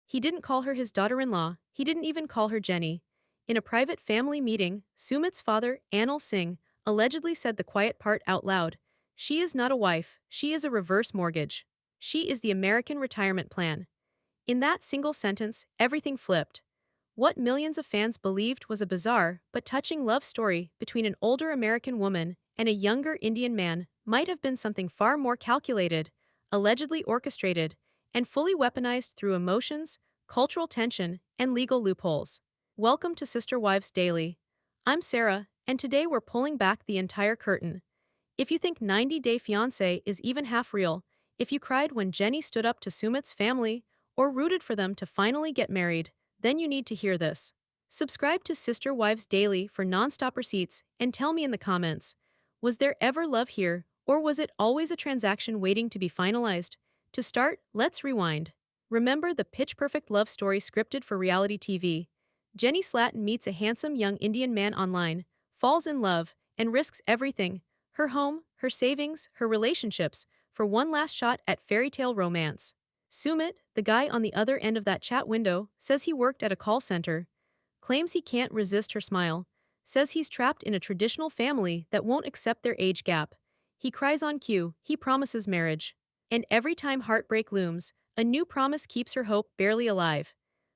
He didn't call her his daughter-in-law, he didn't even call her Jenny. In a private family meeting, Sumit's father, Anil Singh, allegedly said the quiet part out loud. She is not a wife, she is a reverse mortgage. She is the American retirement plan. In that single sentence, everything flipped. What millions of fans believed was a bizarre but touching love story between an older American woman and a younger Indian man might have been something far more calculated, allegedly orchestrated, and fully weaponized through emotions, cultural tension, and legal loopholes. Welcome to Sister Wives Daily. I'm Sarah, and today we're pulling back the entire curtain. If you think 90 Day Fiancé is even half real, if you cried when Jenny stood up to Sumit's family, or rooted for them to finally get married, then you need to hear this. Subscribe to Sister Wives Daily for non-stop receipts and tell me in the comments, was there ever love here, or was it always a transaction waiting to be finalized? To start, let's rewind. Remember the pitch-perfect love story scripted for reality TV? Jenny Slatten meets a handsome young Indian man online, falls in love, and risks everything, her home, her savings, her relationships, for one last shot at fairy tale romance. Sumit, the guy on the other end of that chat window, says he worked at a call center, claims he can't resist her smile, says he's trapped in a traditional family that won't accept their age gap. He cries on cue, he promises marriage. And every time heartbreak looms, a new promise keeps her hope barely alive.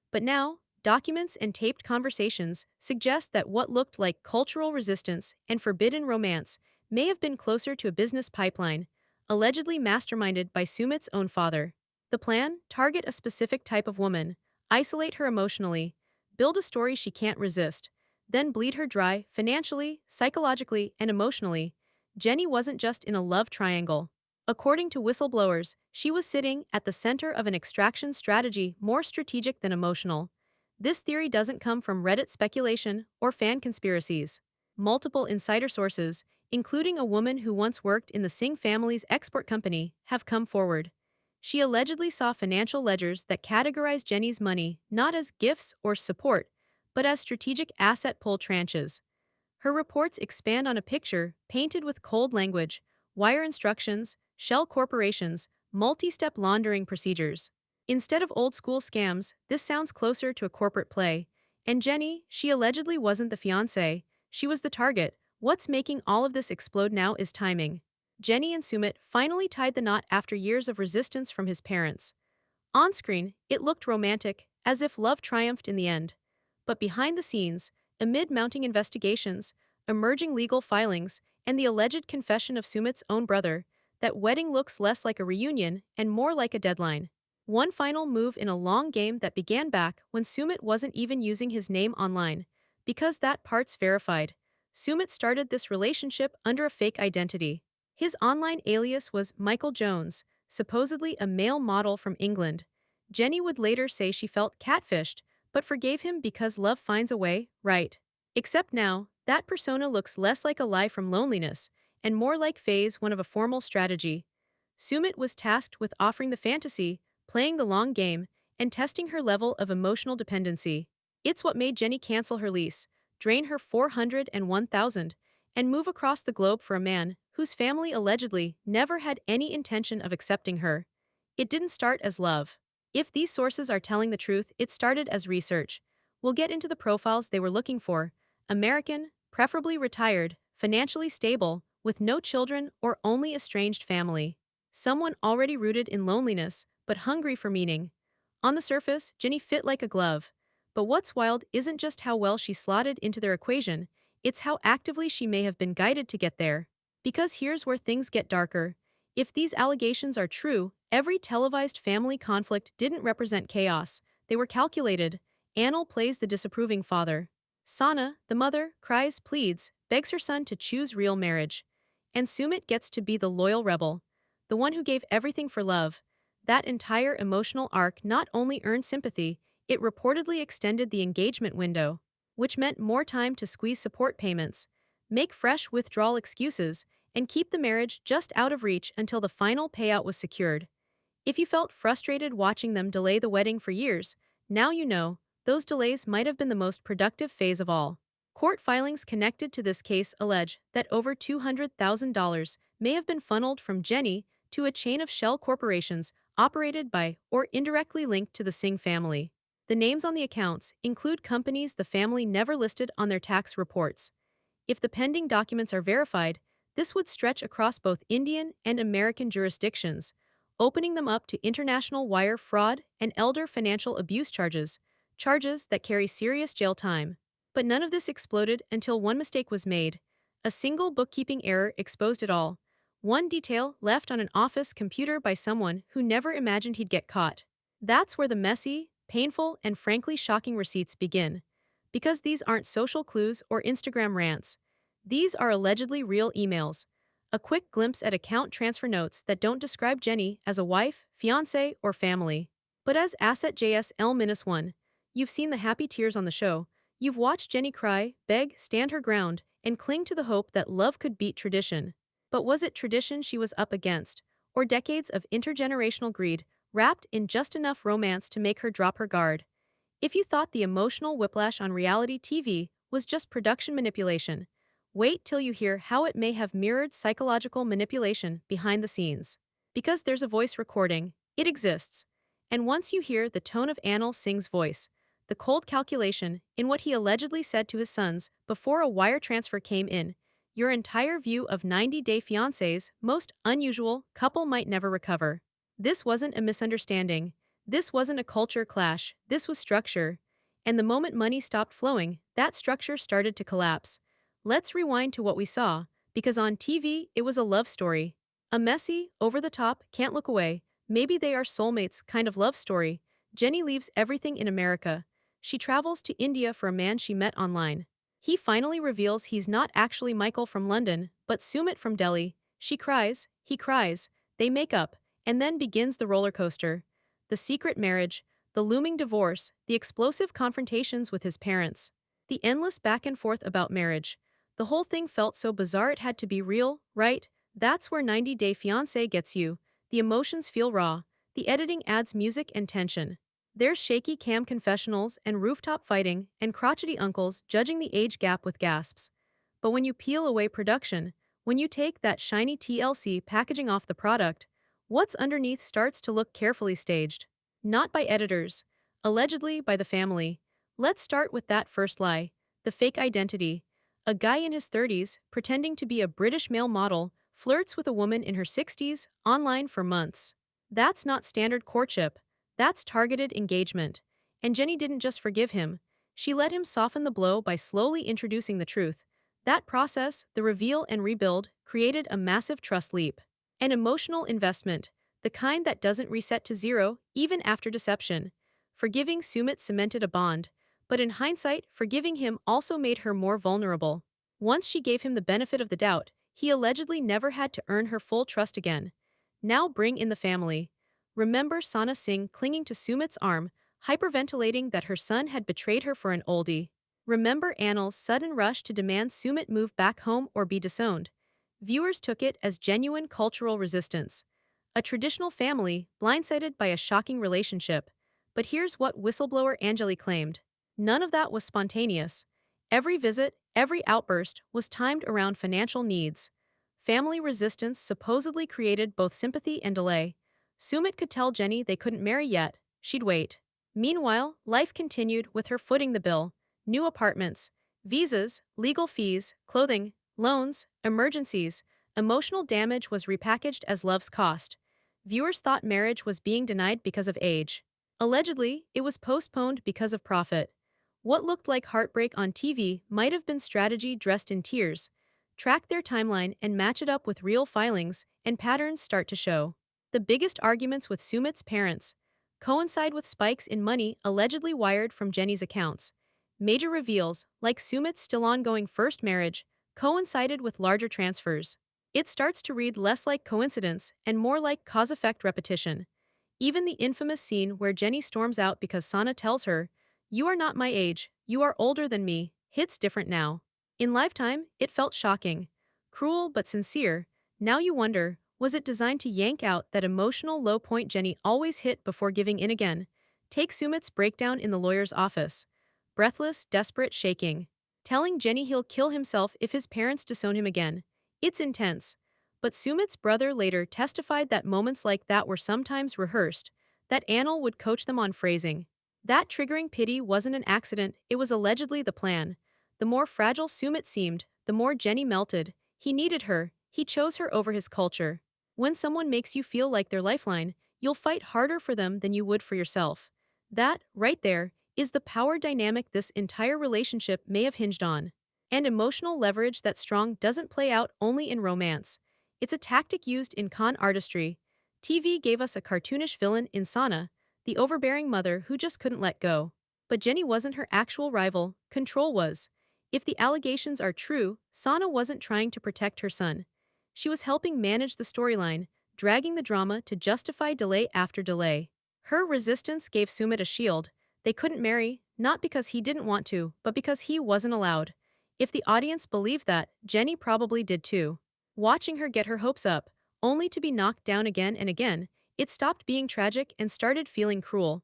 But now, documents and taped conversations suggest that what looked like cultural resistance and forbidden romance may have been closer to a business pipeline, allegedly masterminded by Sumit's own father. The plan: target a specific type of woman, isolate her emotionally, build a story she can't resist, then bleed her dry financially, psychologically, and emotionally. Jenny wasn't just in a love triangle. According to whistleblowers, she was sitting at the center of an extraction strategy more strategic than emotional. This theory doesn't come from Reddit speculation or fan conspiracies. Multiple insider sources, including a woman who once worked in the Singh family's export company, have come forward. She allegedly saw financial ledgers that categorized Jenny's money not as gifts or support, but as strategic asset pull tranches. Her reports expand on a picture painted with cold language, wire instructions, shell corporations, multi-step laundering procedures. Instead of old-school scams, this sounds closer to a corporate play. And Jenny, she allegedly wasn't the fiancé, she was the target. What's making all of this explode now is timing. Jenny and Sumit finally tied the knot after years of resistance from his parents. On screen, it looked romantic, as if love triumphed in the end. But behind the scenes, amid mounting investigations, emerging legal filings, and the alleged confession of Sumit's own brother, that wedding looks less like a reunion and more like a deadline. One final move in a long game that began back when Sumit wasn't even using his name online. Because that part's verified. Sumit started this relationship under a fake identity. His online alias was Michael Jones, supposedly a male model from England. Jenny would later say she felt catfished, but forgave him because love finds a way, right? Except now, that persona looks less like a lie from loneliness, and more like phase one of a formal strategy. Sumit was tasked with offering the fantasy, playing the long game, and testing her level of emotional dependency. It's what made Jenny cancel her lease, drain her 401,000, and move across the globe for a man whose family allegedly never had any intention of accepting her. It didn't start as love. If these sources are telling the truth, it started as research. We'll get into the profiles they were looking for: American, preferably retired, financially stable, with no children or only estranged family. Someone already rooted in loneliness, but hungry for meaning. On the surface, Jenny fit like a glove. But what's wild isn't just how well she slotted into their equation, it's how actively she may have been guided to get there. Because here's where things get darker. If these allegations are true, every televised family conflict didn't represent chaos, they were calculated. Anil plays the disapproving father. Sana, the mother, cries, pleads, begs her son to choose real marriage. And Sumit gets to be the loyal rebel, the one who gave everything for love. That entire emotional arc not only earned sympathy, it reportedly extended the engagement window, which meant more time to squeeze support payments, make fresh withdrawal excuses, and keep the marriage just out of reach until the final payout was secured. If you felt frustrated watching them delay the wedding for years, now you know, those delays might have been the most productive phase of all. Court filings connected to this case allege that over $200,000 may have been funneled from Jenny to a chain of shell corporations operated by or indirectly linked to the Singh family. The names on the accounts include companies the family never listed on their tax reports. If the pending documents are verified, this would stretch across both Indian and American jurisdictions, opening them up to international wire fraud and elder financial abuse charges, charges that carry serious jail time. But none of this exploded until one mistake was made. A single bookkeeping error exposed it all. One detail left on an office computer by someone who never imagined he'd get caught. That's where the messy, painful, and frankly shocking receipts begin. Because these aren't social clues or Instagram rants. These are allegedly real emails. A quick glimpse at account transfer notes that don't describe Jenny as a wife, fiancé, or family, but as Asset JSL-1. You've seen the happy tears on the show. You've watched Jenny cry, beg, stand her ground, and cling to the hope that love could beat tradition. But was it tradition she was up against, or decades of intergenerational greed, wrapped in just enough romance to make her drop her guard? If you thought the emotional whiplash on reality TV was just production manipulation, wait till you hear how it may have mirrored psychological manipulation behind the scenes. Because there's a voice recording, it exists. And once you hear the tone of Anil Singh's voice, the cold calculation in what he allegedly said to his sons before a wire transfer came in, your entire view of 90-Day Fiancé's most unusual couple might never recover. This wasn't a misunderstanding. This wasn't a culture clash, this was structure. And the moment money stopped flowing, that structure started to collapse. Let's rewind to what we saw, because on TV, it was a love story. A messy, over-the-top, can't look away, maybe they are soulmates kind of love story. Jenny leaves everything in America. She travels to India for a man she met online. He finally reveals he's not actually Michael from London, but Sumit from Delhi. She cries, he cries, they make up, and then begins the roller coaster. The secret marriage, the looming divorce, the explosive confrontations with his parents, the endless back and forth about marriage. The whole thing felt so bizarre it had to be real, right? That's where 90-Day Fiancé gets you. The emotions feel raw. The editing adds music and tension. There's shaky cam confessionals and rooftop fighting and crotchety uncles judging the age gap with gasps. But when you peel away production, when you take that shiny TLC packaging off the product, what's underneath starts to look carefully staged. Not by editors. Allegedly by the family. Let's start with that first lie. The fake identity. A guy in his 30s, pretending to be a British male model, flirts with a woman in her 60s, online for months. That's not standard courtship. That's targeted engagement. And Jenny didn't just forgive him. She let him soften the blow by slowly introducing the truth. That process, the reveal and rebuild, created a massive trust leap. An emotional investment, the kind that doesn't reset to zero, even after deception. Forgiving Sumit cemented a bond. But in hindsight, forgiving him also made her more vulnerable. Once she gave him the benefit of the doubt, he allegedly never had to earn her full trust again. Now bring in the family. Remember Sana Singh clinging to Sumit's arm, hyperventilating that her son had betrayed her for an oldie. Remember Anil's sudden rush to demand Sumit move back home or be disowned. Viewers took it as genuine cultural resistance. A traditional family, blindsided by a shocking relationship. But here's what whistleblower Anjali claimed. None of that was spontaneous. Every visit, every outburst was timed around financial needs. Family resistance supposedly created both sympathy and delay. Sumit could tell Jenny they couldn't marry yet, she'd wait. Meanwhile, life continued with her footing the bill. New apartments, visas, legal fees, clothing, loans, emergencies. Emotional damage was repackaged as love's cost. Viewers thought marriage was being denied because of age. Allegedly, it was postponed because of profit. What looked like heartbreak on TV might have been strategy dressed in tears. Track their timeline and match it up with real filings, and patterns start to show. The biggest arguments with Sumit's parents coincide with spikes in money allegedly wired from Jenny's accounts. Major reveals, like Sumit's still ongoing first marriage, coincided with larger transfers. It starts to read less like coincidence and more like cause-effect repetition. Even the infamous scene where Jenny storms out because Sana tells her, "You are not my age, you are older than me," hits different now. In Lifetime, it felt shocking. Cruel but sincere. Now you wonder, was it designed to yank out that emotional low point Jenny always hit before giving in again? Take Sumit's breakdown in the lawyer's office. Breathless, desperate, shaking. Telling Jenny he'll kill himself if his parents disown him again. It's intense. But Sumit's brother later testified that moments like that were sometimes rehearsed, that Anil would coach them on phrasing. That triggering pity wasn't an accident, it was allegedly the plan. The more fragile Sumit seemed, the more Jenny melted. He needed her, he chose her over his culture. When someone makes you feel like their lifeline, you'll fight harder for them than you would for yourself. That, right there, is the power dynamic this entire relationship may have hinged on. And emotional leverage that's strong doesn't play out only in romance. It's a tactic used in con artistry. TV gave us a cartoonish villain in Sana, the overbearing mother who just couldn't let go. But Jenny wasn't her actual rival, Control was. If the allegations are true, Sana wasn't trying to protect her son. She was helping manage the storyline, dragging the drama to justify delay after delay. Her resistance gave Sumit a shield. They couldn't marry, not because he didn't want to, but because he wasn't allowed. If the audience believed that, Jenny probably did too. Watching her get her hopes up, only to be knocked down again and again, it stopped being tragic and started feeling cruel.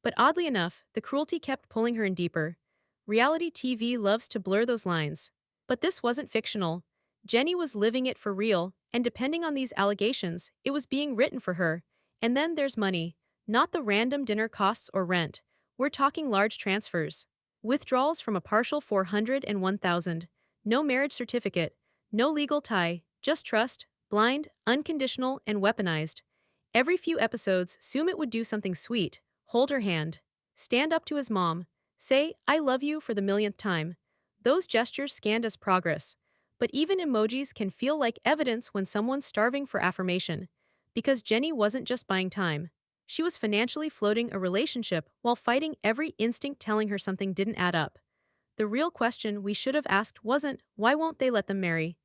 But oddly enough, the cruelty kept pulling her in deeper. Reality TV loves to blur those lines. But this wasn't fictional. Jenny was living it for real, and depending on these allegations, it was being written for her. And then there's money. Not the random dinner costs or rent. We're talking large transfers. Withdrawals from a partial 401,000. No marriage certificate. No legal tie. Just trust. Blind, unconditional, and weaponized. Every few episodes, Sumit would do something sweet. Hold her hand. Stand up to his mom. Say, I love you for the millionth time. Those gestures scanned as progress. But even emojis can feel like evidence when someone's starving for affirmation. Because Jenny wasn't just buying time. She was financially floating a relationship while fighting every instinct telling her something didn't add up. The real question we should have asked wasn't, why won't they let them marry?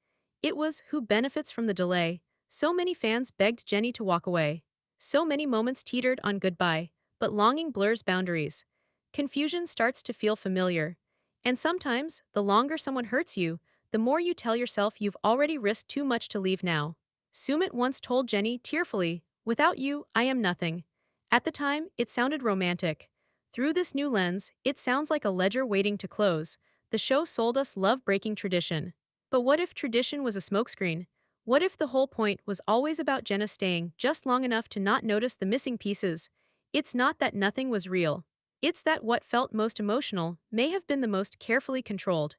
It was, who benefits from the delay? So many fans begged Jenny to walk away. So many moments teetered on goodbye, but longing blurs boundaries. Confusion starts to feel familiar. And sometimes, the longer someone hurts you, the more you tell yourself you've already risked too much to leave now. Sumit once told Jenny tearfully, without you, I am nothing. At the time, it sounded romantic. Through this new lens, it sounds like a ledger waiting to close. The show sold us love-breaking tradition. But what if tradition was a smokescreen? What if the whole point was always about Jenna staying just long enough to not notice the missing pieces? It's not that nothing was real. It's that what felt most emotional may have been the most carefully controlled.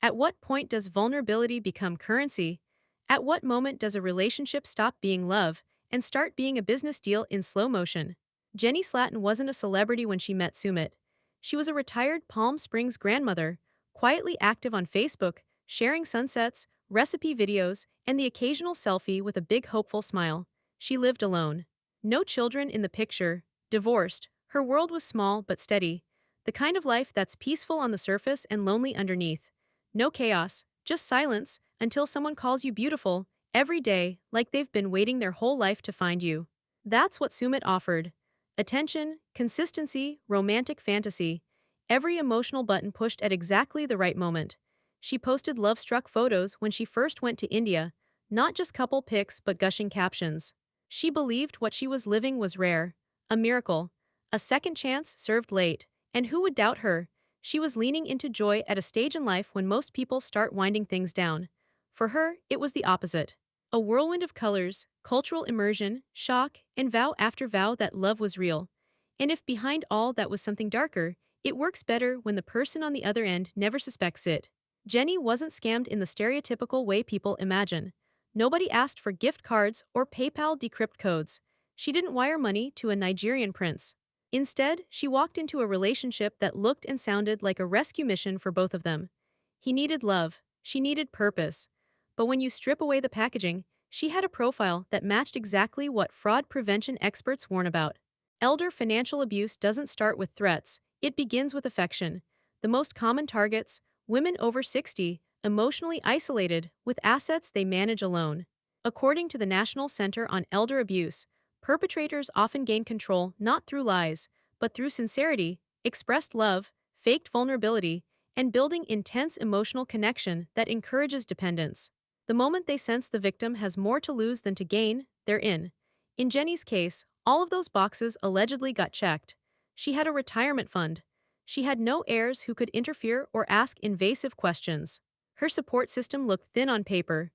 At what point does vulnerability become currency? At what moment does a relationship stop being love and start being a business deal in slow motion? Jenny Slatten wasn't a celebrity when she met Sumit. She was a retired Palm Springs grandmother, quietly active on Facebook, sharing sunsets, recipe videos, and the occasional selfie with a big hopeful smile. She lived alone. No children in the picture, divorced, her world was small but steady. The kind of life that's peaceful on the surface and lonely underneath. No chaos, just silence, until someone calls you beautiful, every day, like they've been waiting their whole life to find you. That's what Sumit offered. Attention, consistency, romantic fantasy. Every emotional button pushed at exactly the right moment. She posted love-struck photos when she first went to India, not just couple pics but gushing captions. She believed what she was living was rare, a miracle, a second chance served late, and who would doubt her? She was leaning into joy at a stage in life when most people start winding things down. For her, it was the opposite. A whirlwind of colors, cultural immersion, shock, and vow after vow that love was real. And if behind all that was something darker, it works better when the person on the other end never suspects it. Jenny wasn't scammed in the stereotypical way people imagine. Nobody asked for gift cards or PayPal decrypt codes. She didn't wire money to a Nigerian prince. Instead, she walked into a relationship that looked and sounded like a rescue mission for both of them. He needed love. She needed purpose. But when you strip away the packaging, she had a profile that matched exactly what fraud prevention experts warn about. Elder financial abuse doesn't start with threats, it begins with affection. The most common targets, women over 60, emotionally isolated, with assets they manage alone. According to the National Center on Elder Abuse, perpetrators often gain control not through lies, but through sincerity, expressed love, faked vulnerability, and building intense emotional connection that encourages dependence. The moment they sense the victim has more to lose than to gain, they're in. In Jenny's case, all of those boxes allegedly got checked. She had a retirement fund. She had no heirs who could interfere or ask invasive questions. Her support system looked thin on paper.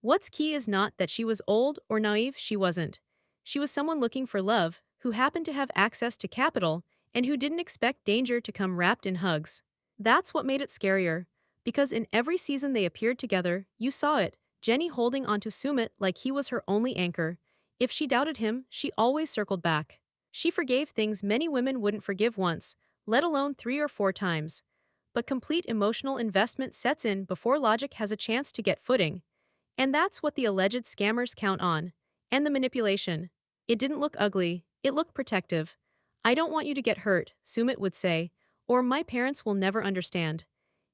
What's key is not that she was old or naive, she wasn't. She was someone looking for love, who happened to have access to capital, and who didn't expect danger to come wrapped in hugs. That's what made it scarier. Because in every season they appeared together, you saw it, Jenny holding onto Sumit like he was her only anchor. If she doubted him, she always circled back. She forgave things many women wouldn't forgive once, let alone 3 or 4 times. But complete emotional investment sets in before logic has a chance to get footing. And that's what the alleged scammers count on. And the manipulation. It didn't look ugly, it looked protective. I don't want you to get hurt, Sumit would say, or my parents will never understand.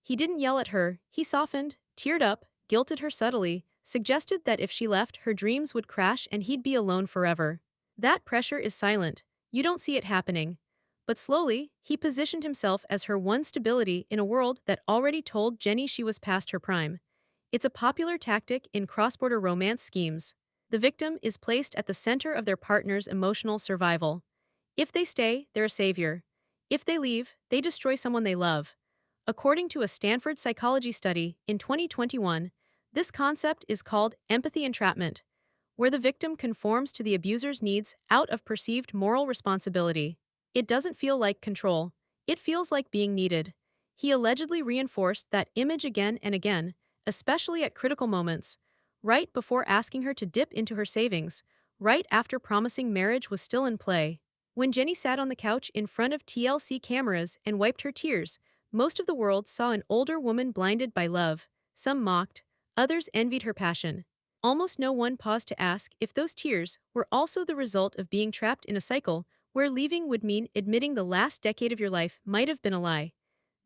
He didn't yell at her, he softened, teared up, guilted her subtly, suggested that if she left, her dreams would crash and he'd be alone forever. That pressure is silent, you don't see it happening. But slowly, he positioned himself as her one stability in a world that already told Jenny she was past her prime. It's a popular tactic in cross-border romance schemes. The victim is placed at the center of their partner's emotional survival. If they stay, they're a savior. If they leave, they destroy someone they love. According to a Stanford psychology study in 2021, this concept is called empathy entrapment, where the victim conforms to the abuser's needs out of perceived moral responsibility. It doesn't feel like control, it feels like being needed. He allegedly reinforced that image again and again, especially at critical moments, right before asking her to dip into her savings, right after promising marriage was still in play. When Jenny sat on the couch in front of TLC cameras and wiped her tears, most of the world saw an older woman blinded by love. Some mocked, others envied her passion. Almost no one paused to ask if those tears were also the result of being trapped in a cycle where leaving would mean admitting the last decade of your life might have been a lie.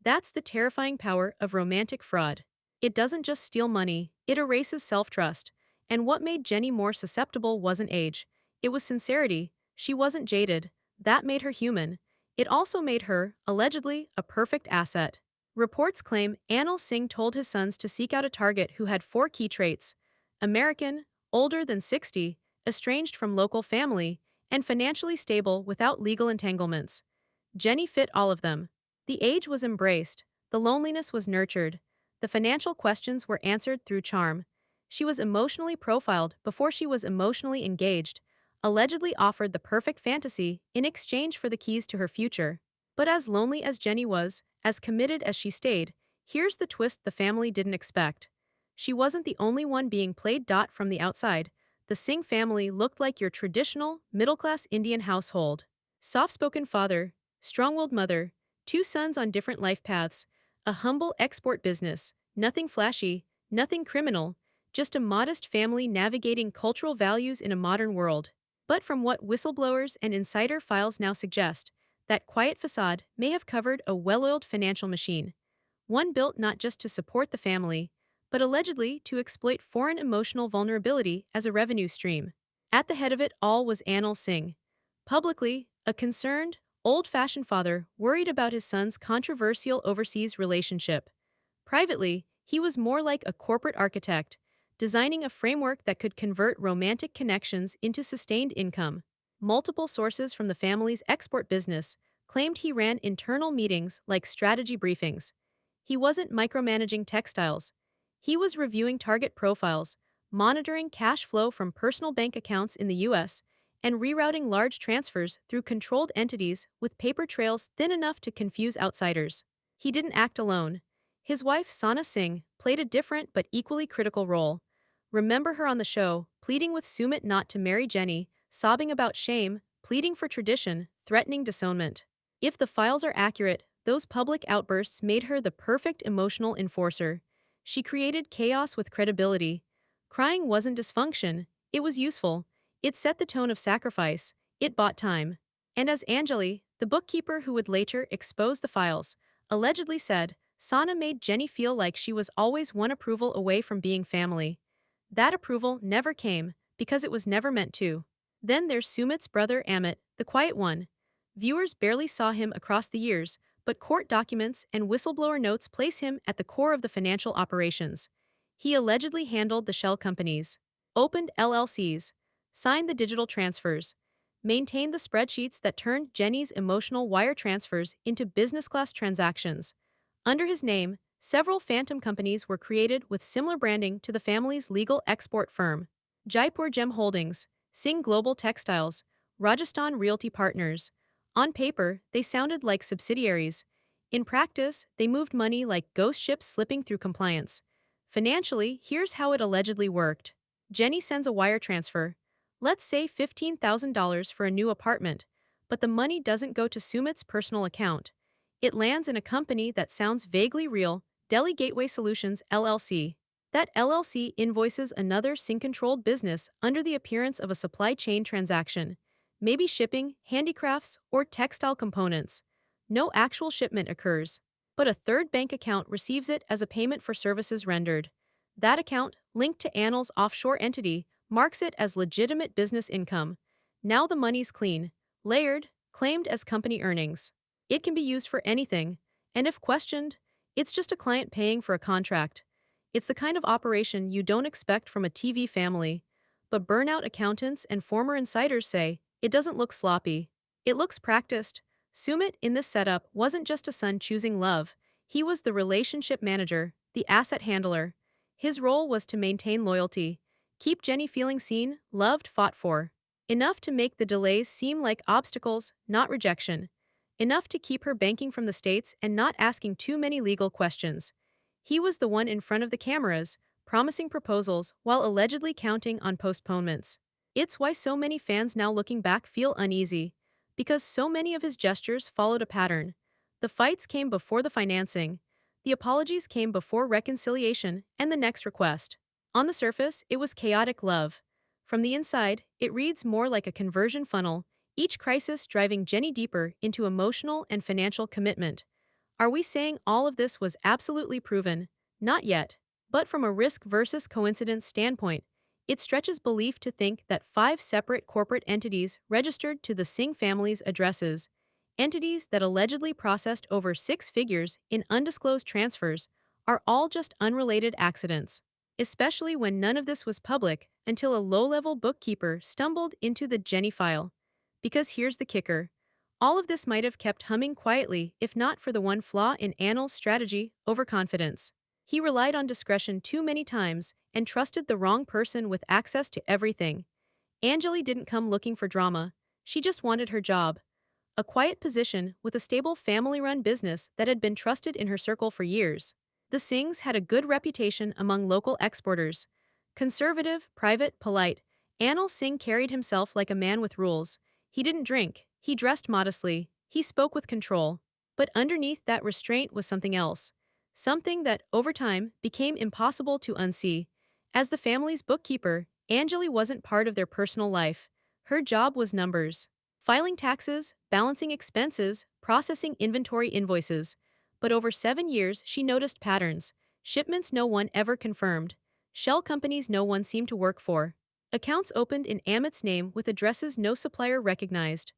That's the terrifying power of romantic fraud. It doesn't just steal money, it erases self-trust. And what made Jenny more susceptible wasn't age. It was sincerity. She wasn't jaded. That made her human. It also made her, allegedly, a perfect asset. Reports claim Anil Singh told his sons to seek out a target who had 4 key traits: American, older than 60, estranged from local family, and financially stable without legal entanglements. Jenny fit all of them. The age was embraced, the loneliness was nurtured, the financial questions were answered through charm. She was emotionally profiled before she was emotionally engaged, allegedly offered the perfect fantasy in exchange for the keys to her future. But as lonely as Jenny was, as committed as she stayed, here's the twist the family didn't expect. She wasn't the only one being played. From the outside, the Singh family looked like your traditional, middle-class Indian household. Soft-spoken father, strong-willed mother, 2 sons on different life paths, a humble export business, nothing flashy, nothing criminal, just a modest family navigating cultural values in a modern world. But from what whistleblowers and insider files now suggest, that quiet facade may have covered a well-oiled financial machine. One built not just to support the family, but allegedly to exploit foreign emotional vulnerability as a revenue stream. At the head of it all was Anil Singh. Publicly, a concerned, old-fashioned father worried about his son's controversial overseas relationship. Privately, he was more like a corporate architect, designing a framework that could convert romantic connections into sustained income. Multiple sources from the family's export business claimed he ran internal meetings like strategy briefings. He wasn't micromanaging textiles. He was reviewing target profiles, monitoring cash flow from personal bank accounts in the US, and rerouting large transfers through controlled entities with paper trails thin enough to confuse outsiders. He didn't act alone. His wife Sana Singh played a different but equally critical role. Remember her on the show, pleading with Sumit not to marry Jenny, sobbing about shame, pleading for tradition, threatening disownment. If the files are accurate, those public outbursts made her the perfect emotional enforcer. She created chaos with credibility. Crying wasn't dysfunction, it was useful. It set the tone of sacrifice, it bought time. And as Anjali, the bookkeeper who would later expose the files, allegedly said, Sana made Jenny feel like she was always one approval away from being family. That approval never came, because it was never meant to. Then there's Sumit's brother Amit, the quiet one. Viewers barely saw him across the years, but court documents and whistleblower notes place him at the core of the financial operations. He allegedly handled the shell companies, opened LLCs, signed the digital transfers, maintained the spreadsheets that turned Jenny's emotional wire transfers into business-class transactions. Under his name, Several phantom companies were created with similar branding to the family's legal export firm. Jaipur Gem Holdings, Singh Global Textiles, Rajasthan Realty Partners. On paper, they sounded like subsidiaries. In practice, they moved money like ghost ships slipping through compliance. Financially, here's how it allegedly worked. Jenny sends a wire transfer. Let's say $15,000 for a new apartment. But the money doesn't go to Sumit's personal account. It lands in a company that sounds vaguely real, Delhi Gateway Solutions LLC. That LLC invoices another Singh-controlled business under the appearance of a supply chain transaction. Maybe shipping, handicrafts, or textile components. No actual shipment occurs. But a third bank account receives it as a payment for services rendered. That account, linked to Annal's offshore entity, marks it as legitimate business income. Now the money's clean, layered, claimed as company earnings. It can be used for anything, and if questioned, it's just a client paying for a contract. It's the kind of operation you don't expect from a TV family. But burnout accountants and former insiders say it doesn't look sloppy. It looks practiced. Sumit in this setup wasn't just a son choosing love, he was the relationship manager, the asset handler. His role was to maintain loyalty, keep Jenny feeling seen, loved, fought for. Enough to make the delays seem like obstacles, not rejection. Enough to keep her banking from the States and not asking too many legal questions. He was the one in front of the cameras, promising proposals while allegedly counting on postponements. It's why so many fans now looking back feel uneasy. Because so many of his gestures followed a pattern. The fights came before the financing. The apologies came before reconciliation and the next request. On the surface, it was chaotic love. From the inside, it reads more like a conversion funnel, each crisis driving Jenny deeper into emotional and financial commitment. Are we saying all of this was absolutely proven? Not yet. But from a risk versus coincidence standpoint, it stretches belief to think that 5 separate corporate entities registered to the Singh family's addresses, entities that allegedly processed over 6 figures in undisclosed transfers, are all just unrelated accidents. Especially when none of this was public until a low-level bookkeeper stumbled into the Jenny file. Because here's the kicker. All of this might have kept humming quietly if not for the one flaw in Annal's strategy: overconfidence. He relied on discretion too many times and trusted the wrong person with access to everything. Anjali didn't come looking for drama, she just wanted her job. A quiet position with a stable family-run business that had been trusted in her circle for years. The Singhs had a good reputation among local exporters. Conservative, private, polite, Anil Singh carried himself like a man with rules. He didn't drink, he dressed modestly, he spoke with control. But underneath that restraint was something else. Something that, over time, became impossible to unsee. As the family's bookkeeper, Anjali wasn't part of their personal life. Her job was numbers. Filing taxes, balancing expenses, processing inventory invoices. But over 7 years, she noticed patterns. Shipments no one ever confirmed. Shell companies no one seemed to work for. Accounts opened in Amit's name with addresses no supplier recognized.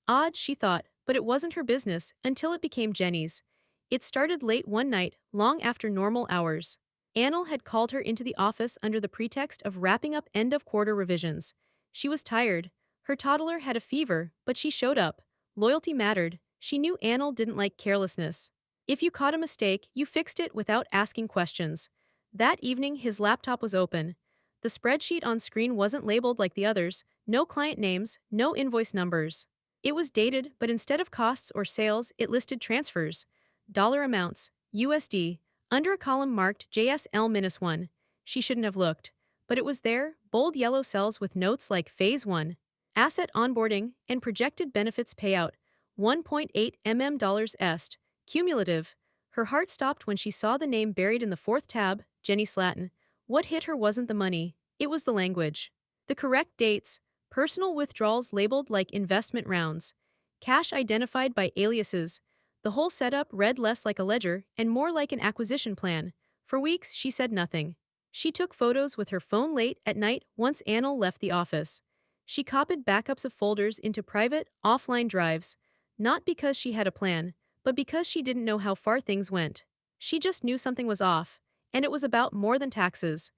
Odd, she thought, but it wasn't her business until it became Jenny's. It started late one night, long after normal hours. Anil had called her into the office under the pretext of wrapping up end-of-quarter revisions. She was tired. Her toddler had a fever, but she showed up. Loyalty mattered. She knew Anil didn't like carelessness. If you caught a mistake, you fixed it without asking questions. That evening, his laptop was open. The spreadsheet on screen wasn't labeled like the others, no client names, no invoice numbers. It was dated, but instead of costs or sales, it listed transfers. Dollar amounts, USD, under a column marked JSL-1. She shouldn't have looked. But it was there, bold yellow cells with notes like Phase 1, Asset Onboarding, and Projected Benefits Payout, $1.8 million est, cumulative. Her heart stopped when she saw the name buried in the fourth tab, Jenny Slatten. What hit her wasn't the money, it was the language. The correct dates, personal withdrawals labeled like investment rounds, cash identified by aliases. The whole setup read less like a ledger and more like an acquisition plan. For weeks, she said nothing. She took photos with her phone late at night once Anil left the office. She copied backups of folders into private, offline drives, not because she had a plan, but because she didn't know how far things went. She just knew something was off, and it was about more than taxes.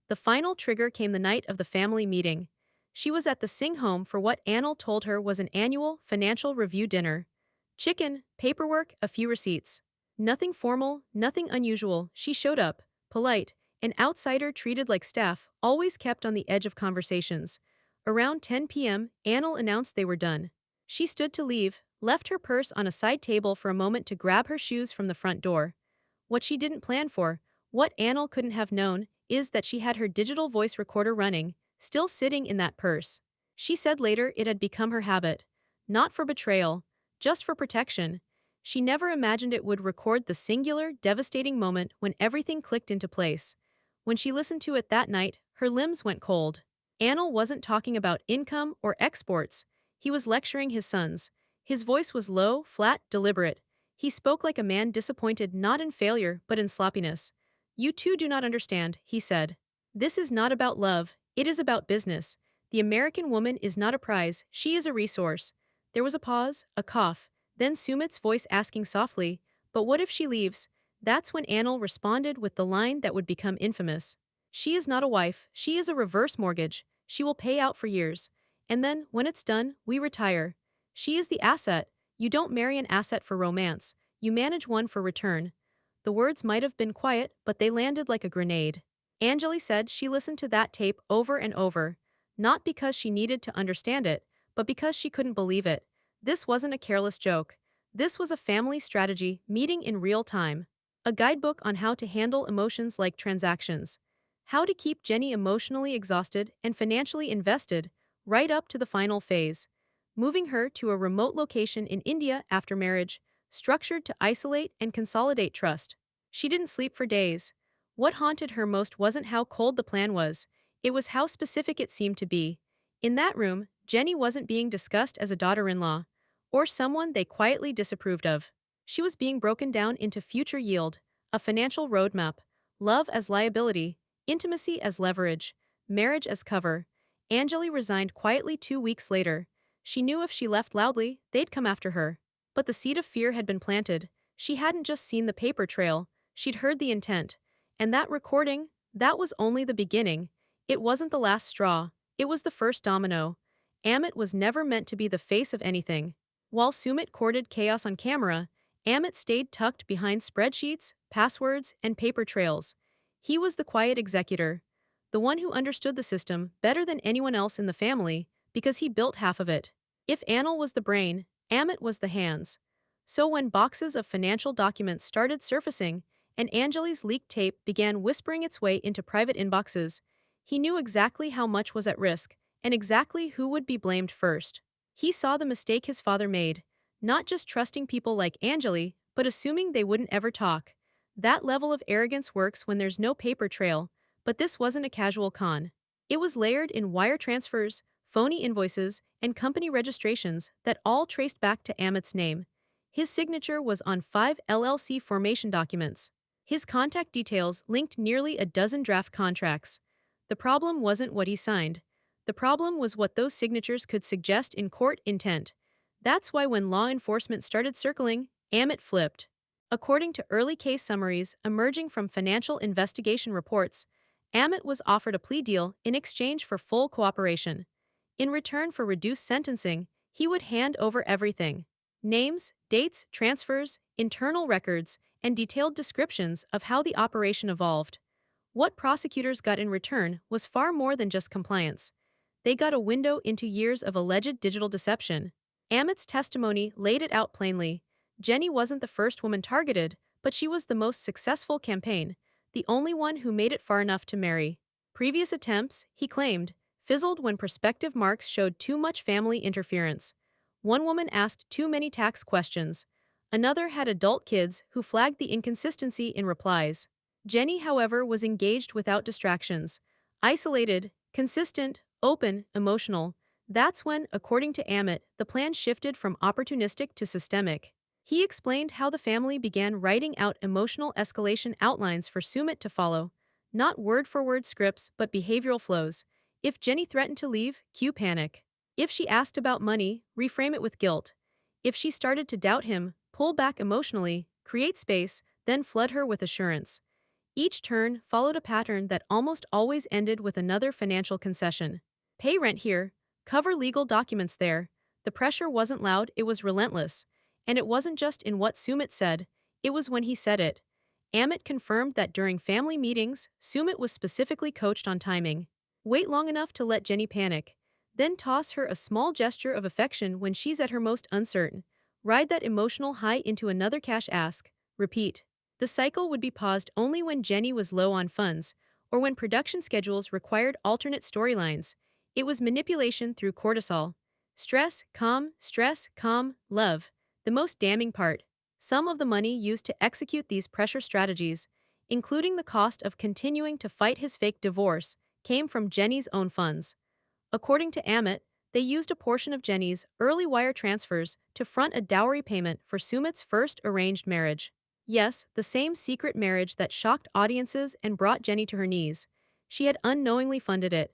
The final trigger came the night of the family meeting. She was at the Singh home for what Anil told her was an annual financial review dinner. Chicken, paperwork, a few receipts. Nothing formal, nothing unusual, she showed up, polite, an outsider treated like staff, always kept on the edge of conversations. Around 10 p.m., Anil announced they were done. She stood to leave, left her purse on a side table for a moment to grab her shoes from the front door. What she didn't plan for, what Anil couldn't have known, is that she had her digital voice recorder running, still sitting in that purse. She said later it had become her habit. Not for betrayal, just for protection. She never imagined it would record the singular, devastating moment when everything clicked into place. When she listened to it that night, her limbs went cold. Anil wasn't talking about income or exports. He was lecturing his sons. His voice was low, flat, deliberate. He spoke like a man disappointed not in failure but in sloppiness. "You two do not understand," he said. "This is not about love, it is about business. The American woman is not a prize, she is a resource." There was a pause, a cough, then Sumit's voice asking softly, "But what if she leaves?" That's when Anil responded with the line that would become infamous. "She is not a wife, she is a reverse mortgage. She will pay out for years. And then, when it's done, we retire. She is the asset. You don't marry an asset for romance, you manage one for return." The words might have been quiet, but they landed like a grenade. Anjali said she listened to that tape over and over, not because she needed to understand it, but because she couldn't believe it. This wasn't a careless joke. This was a family strategy meeting in real time. A guidebook on how to handle emotions like transactions. How to keep Jenny emotionally exhausted and financially invested, right up to the final phase. Moving her to a remote location in India after marriage, structured to isolate and consolidate trust. She didn't sleep for days. What haunted her most wasn't how cold the plan was, it was how specific it seemed to be. In that room, Jenny wasn't being discussed as a daughter-in-law, or someone they quietly disapproved of. She was being broken down into future yield, a financial roadmap, love as liability, intimacy as leverage, marriage as cover. Anjali resigned quietly 2 weeks later. She knew if she left loudly, they'd come after her. But the seed of fear had been planted. She hadn't just seen the paper trail, she'd heard the intent. And that recording, that was only the beginning. It wasn't the last straw, it was the first domino. Amit was never meant to be the face of anything. While Sumit courted chaos on camera, Amit stayed tucked behind spreadsheets, passwords, and paper trails. He was the quiet executor, the one who understood the system better than anyone else in the family, because he built half of it. If Anil was the brain, Amit was the hands. So when boxes of financial documents started surfacing, and Anjali's leaked tape began whispering its way into private inboxes, he knew exactly how much was at risk, and exactly who would be blamed first. He saw the mistake his father made, not just trusting people like Anjali, but assuming they wouldn't ever talk. That level of arrogance works when there's no paper trail, but this wasn't a casual con. It was layered in wire transfers, phony invoices, and company registrations that all traced back to Amit's name. His signature was on 5 LLC formation documents. His contact details linked nearly a dozen draft contracts. The problem wasn't what he signed. The problem was what those signatures could suggest in court intent. That's why when law enforcement started circling, Amit flipped. According to early case summaries emerging from financial investigation reports, Amit was offered a plea deal in exchange for full cooperation. In return for reduced sentencing, he would hand over everything: names, dates, transfers, internal records, and detailed descriptions of how the operation evolved. What prosecutors got in return was far more than just compliance. They got a window into years of alleged digital deception. Amit's testimony laid it out plainly. Jenny wasn't the first woman targeted, but she was the most successful campaign, the only one who made it far enough to marry. Previous attempts, he claimed, fizzled when prospective marks showed too much family interference. One woman asked too many tax questions. Another had adult kids who flagged the inconsistency in replies. Jenny, however, was engaged without distractions. Isolated, consistent, open, emotional. That's when, according to Amit, the plan shifted from opportunistic to systemic. He explained how the family began writing out emotional escalation outlines for Sumit to follow. Not word-for-word scripts, but behavioral flows. If Jenny threatened to leave, cue panic. If she asked about money, reframe it with guilt. If she started to doubt him, pull back emotionally, create space, then flood her with assurance. Each turn followed a pattern that almost always ended with another financial concession. Pay rent here, cover legal documents there. The pressure wasn't loud, it was relentless. And it wasn't just in what Sumit said, It was when he said it. Amit confirmed that during family meetings, Sumit was specifically coached on timing. Wait long enough to let Jenny panic. Then toss her a small gesture of affection when she's at her most uncertain. Ride that emotional high into another cash ask. Repeat. The cycle would be paused only when Jenny was low on funds, or when production schedules required alternate storylines. It was manipulation through cortisol. Stress, calm, love. The most damning part. Some of the money used to execute these pressure strategies, including the cost of continuing to fight his fake divorce, came from Jenny's own funds. According to Amit, they used a portion of Jenny's early wire transfers to front a dowry payment for Sumit's first arranged marriage. Yes, the same secret marriage that shocked audiences and brought Jenny to her knees. She had unknowingly funded it.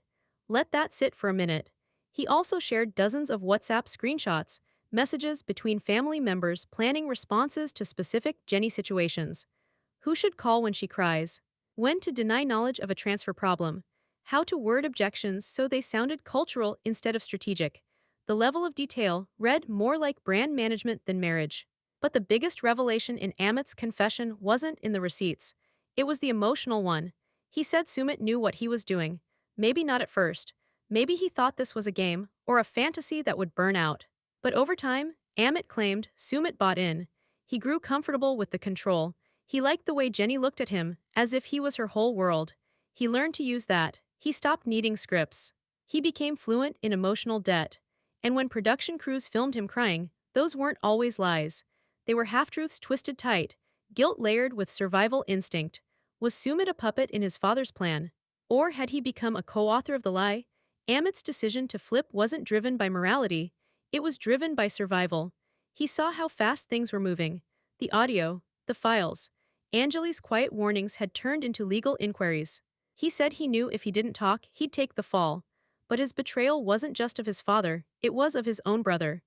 Let that sit for a minute. He also shared dozens of WhatsApp screenshots, messages between family members planning responses to specific Jenny situations. Who should call when she cries? When to deny knowledge of a transfer problem? How to word objections so they sounded cultural instead of strategic? The level of detail read more like brand management than marriage. But the biggest revelation in Amit's confession wasn't in the receipts. It was the emotional one. He said Sumit knew what he was doing. Maybe not at first. Maybe he thought this was a game, or a fantasy that would burn out. But over time, Amit claimed Sumit bought in. He grew comfortable with the control. He liked the way Jenny looked at him, as if he was her whole world. He learned to use that. He stopped needing scripts. He became fluent in emotional debt. And when production crews filmed him crying, those weren't always lies. They were half-truths twisted tight, guilt layered with survival instinct. Was Sumit a puppet in his father's plan? Or had he become a co-author of the lie? Amit's decision to flip wasn't driven by morality, it was driven by survival. He saw how fast things were moving. The audio, the files. Anjali's quiet warnings had turned into legal inquiries. He said he knew if he didn't talk, he'd take the fall. But his betrayal wasn't just of his father, it was of his own brother.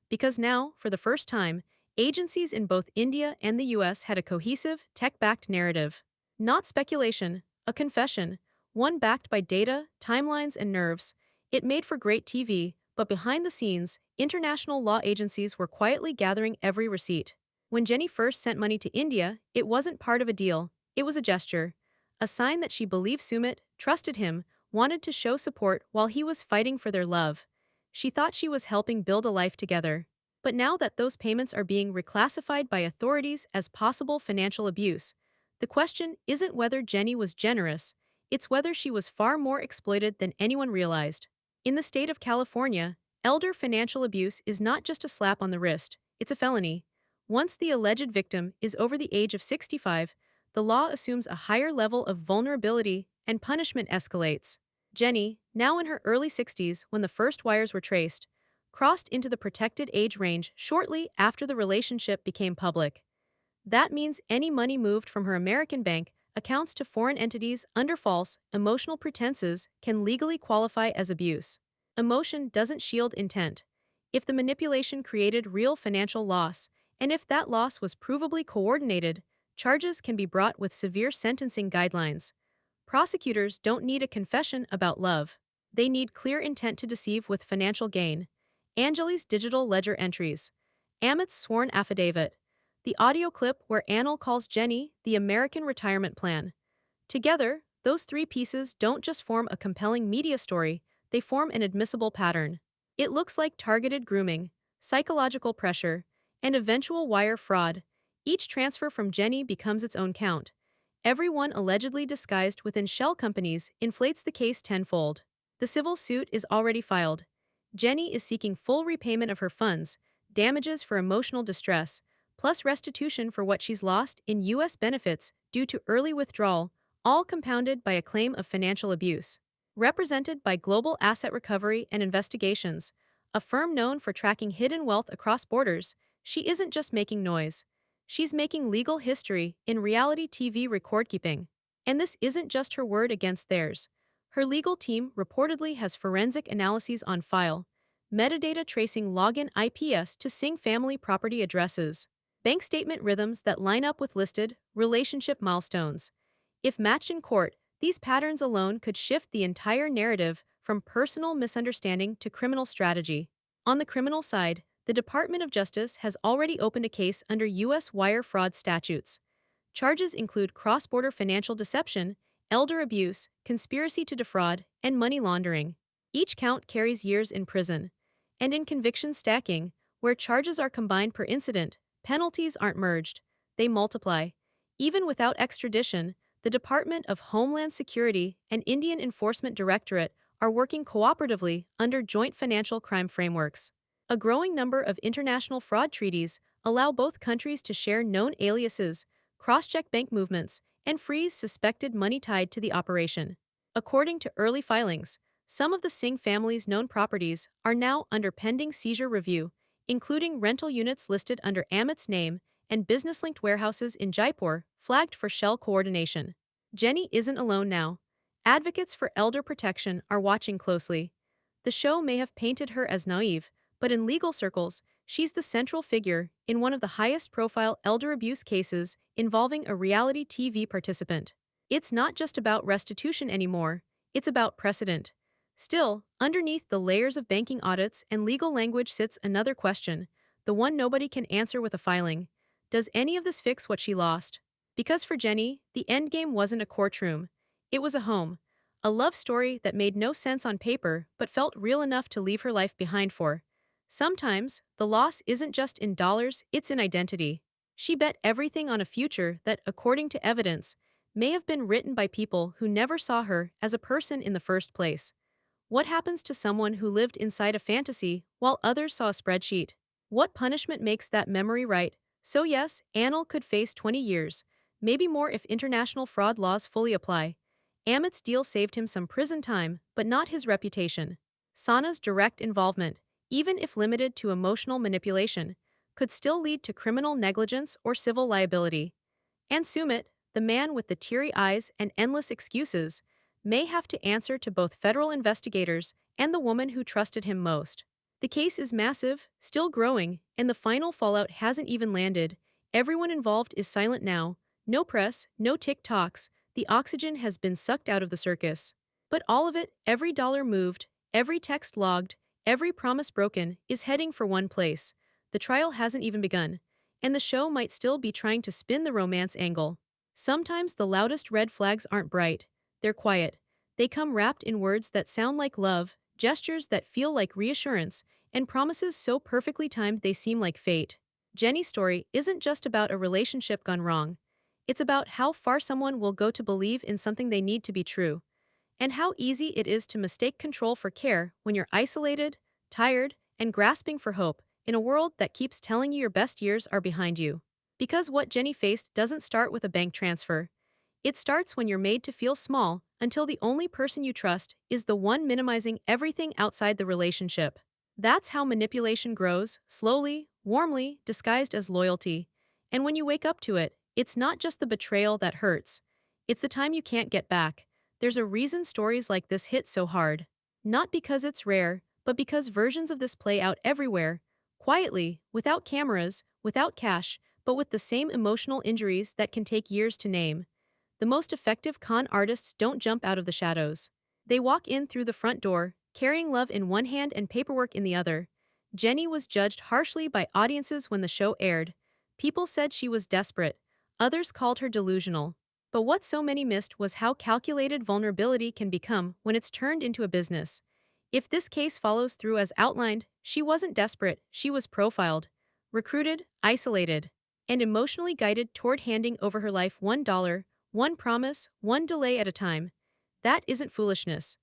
Because now, for the first time, agencies in both India and the US had a cohesive, tech-backed narrative. Not speculation, a confession, one backed by data, timelines, and nerves. It made for great TV, but behind the scenes, international law agencies were quietly gathering every receipt. When Jenny first sent money to India, it wasn't part of a deal, it was a gesture. A sign that she believed Sumit, trusted him, wanted to show support while he was fighting for their love. She thought she was helping build a life together. But now that those payments are being reclassified by authorities as possible financial abuse, the question isn't whether Jenny was generous, it's whether she was far more exploited than anyone realized. In the state of California, elder financial abuse is not just a slap on the wrist, it's a felony. Once the alleged victim is over the age of 65, the law assumes a higher level of vulnerability and punishment escalates. Jenny, now in her early 60s when the first wires were traced, crossed into the protected age range shortly after the relationship became public. That means any money moved from her American bank accounts to foreign entities under false, emotional pretenses can legally qualify as abuse. Emotion doesn't shield intent. If the manipulation created real financial loss, and if that loss was provably coordinated, charges can be brought with severe sentencing guidelines. Prosecutors don't need a confession about love. They need clear intent to deceive with financial gain. Anjali's digital ledger entries. Amit's sworn affidavit. The audio clip where Anil calls Jenny the American retirement plan. Together, those three pieces don't just form a compelling media story, they form an admissible pattern. It looks like targeted grooming, psychological pressure, and eventual wire fraud. Each transfer from Jenny becomes its own count. Every one allegedly disguised within shell companies inflates the case tenfold. The civil suit is already filed. Jenny is seeking full repayment of her funds, damages for emotional distress, plus restitution for what she's lost in U.S. benefits due to early withdrawal, all compounded by a claim of financial abuse. Represented by Global Asset Recovery and Investigations, a firm known for tracking hidden wealth across borders, she isn't just making noise. She's making legal history in reality TV record-keeping. And this isn't just her word against theirs. Her legal team reportedly has forensic analyses on file, metadata tracing login IPs to Singh family property addresses, bank statement rhythms that line up with listed relationship milestones. If matched in court, these patterns alone could shift the entire narrative from personal misunderstanding to criminal strategy. On the criminal side, the Department of Justice has already opened a case under U.S. wire fraud statutes. Charges include cross-border financial deception, elder abuse, conspiracy to defraud, and money laundering. Each count carries years in prison. And in conviction stacking, where charges are combined per incident, penalties aren't merged, they multiply. Even without extradition, the Department of Homeland Security and Indian Enforcement Directorate are working cooperatively under joint financial crime frameworks. A growing number of international fraud treaties allow both countries to share known aliases, cross-check bank movements, and freeze suspected money tied to the operation. According to early filings, some of the Singh family's known properties are now under pending seizure review, including rental units listed under Amit's name and business-linked warehouses in Jaipur flagged for shell coordination. Jenny isn't alone now. Advocates for elder protection are watching closely. The show may have painted her as naive, but in legal circles, she's the central figure in one of the highest-profile elder abuse cases involving a reality TV participant. It's not just about restitution anymore, it's about precedent. Still, underneath the layers of banking audits and legal language sits another question, the one nobody can answer with a filing. Does any of this fix what she lost? Because for Jenny, the endgame wasn't a courtroom. It was a home. A love story that made no sense on paper but felt real enough to leave her life behind for. Sometimes, the loss isn't just in dollars, it's in identity. She bet everything on a future that, according to evidence, may have been written by people who never saw her as a person in the first place. What happens to someone who lived inside a fantasy while others saw a spreadsheet? What punishment makes that memory right? So yes, Anil could face 20 years, maybe more if international fraud laws fully apply. Amit's deal saved him some prison time, but not his reputation. Sana's direct involvement, even if limited to emotional manipulation, could still lead to criminal negligence or civil liability. And Sumit, the man with the teary eyes and endless excuses, may have to answer to both federal investigators and the woman who trusted him most. The case is massive, still growing, and the final fallout hasn't even landed. Everyone involved is silent now. No press, no TikToks. The oxygen has been sucked out of the circus. But all of it, every dollar moved, every text logged, every promise broken, is heading for one place. The trial hasn't even begun. And the show might still be trying to spin the romance angle. Sometimes the loudest red flags aren't bright. They're quiet. They come wrapped in words that sound like love, gestures that feel like reassurance, and promises so perfectly timed they seem like fate. Jenny's story isn't just about a relationship gone wrong. It's about how far someone will go to believe in something they need to be true. And how easy it is to mistake control for care when you're isolated, tired, and grasping for hope in a world that keeps telling you your best years are behind you. Because what Jenny faced doesn't start with a bank transfer. It starts when you're made to feel small until the only person you trust is the one minimizing everything outside the relationship. That's how manipulation grows, slowly, warmly, disguised as loyalty. And when you wake up to it, it's not just the betrayal that hurts. It's the time you can't get back. There's a reason stories like this hit so hard. Not because it's rare, but because versions of this play out everywhere, quietly, without cameras, without cash, but with the same emotional injuries that can take years to name. The most effective con artists don't jump out of the shadows. They walk in through the front door, carrying love in one hand and paperwork in the other. Jenny was judged harshly by audiences when the show aired. People said she was desperate. Others called her delusional. But what so many missed was how calculated vulnerability can become when it's turned into a business. If this case follows through as outlined, she wasn't desperate, she was profiled, recruited, isolated, and emotionally guided toward handing over her life $1, one promise, one delay at a time. That isn't foolishness.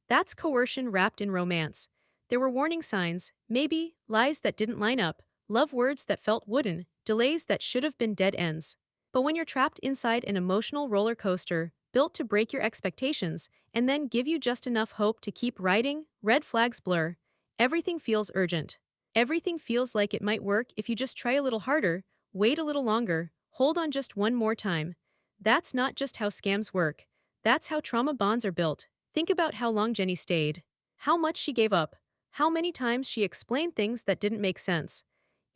That's coercion wrapped in romance. There were warning signs, maybe, lies that didn't line up, love words that felt wooden, delays that should have been dead ends. But when you're trapped inside an emotional roller coaster, built to break your expectations, and then give you just enough hope to keep riding, red flags blur. Everything feels urgent. Everything feels like it might work if you just try a little harder, wait a little longer, hold on just one more time. That's not just how scams work. That's how trauma bonds are built. Think about how long Jenny stayed. How much she gave up. How many times she explained things that didn't make sense.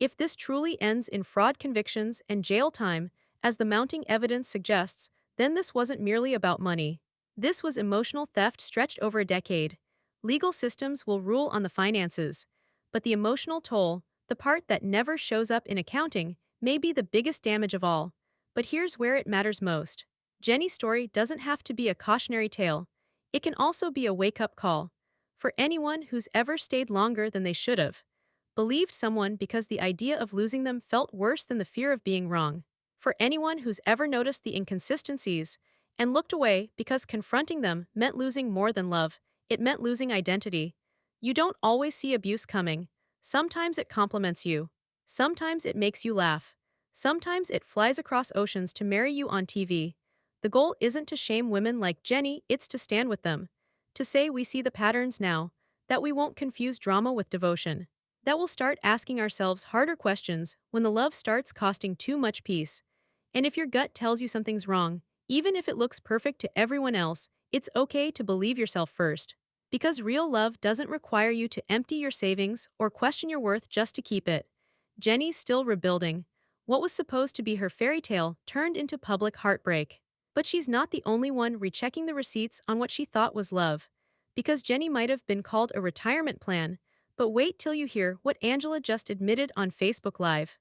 If this truly ends in fraud convictions and jail time, as the mounting evidence suggests, then this wasn't merely about money. This was emotional theft stretched over a decade. Legal systems will rule on the finances. But the emotional toll, The part that never shows up in accounting may be the biggest damage of all. But here's where it matters most. Jenny's story doesn't have to be a cautionary tale. It can also be a wake-up call. For anyone who's ever stayed longer than they should have, believed someone because the idea of losing them felt worse than the fear of being wrong. For anyone who's ever noticed the inconsistencies and looked away because confronting them meant losing more than love, it meant losing identity. You don't always see abuse coming. Sometimes it compliments you. Sometimes it makes you laugh. Sometimes it flies across oceans to marry you on TV. The goal isn't to shame women like Jenny, it's to stand with them. To say we see the patterns now, that we won't confuse drama with devotion. That we'll start asking ourselves harder questions when the love starts costing too much peace. And if your gut tells you something's wrong, even if it looks perfect to everyone else, it's okay to believe yourself first. Because real love doesn't require you to empty your savings or question your worth just to keep it. Jenny's still rebuilding. What was supposed to be her fairy tale turned into public heartbreak. But she's not the only one rechecking the receipts on what she thought was love. Because Jenny might have been called a retirement plan, but wait till you hear what Angela just admitted on Facebook Live.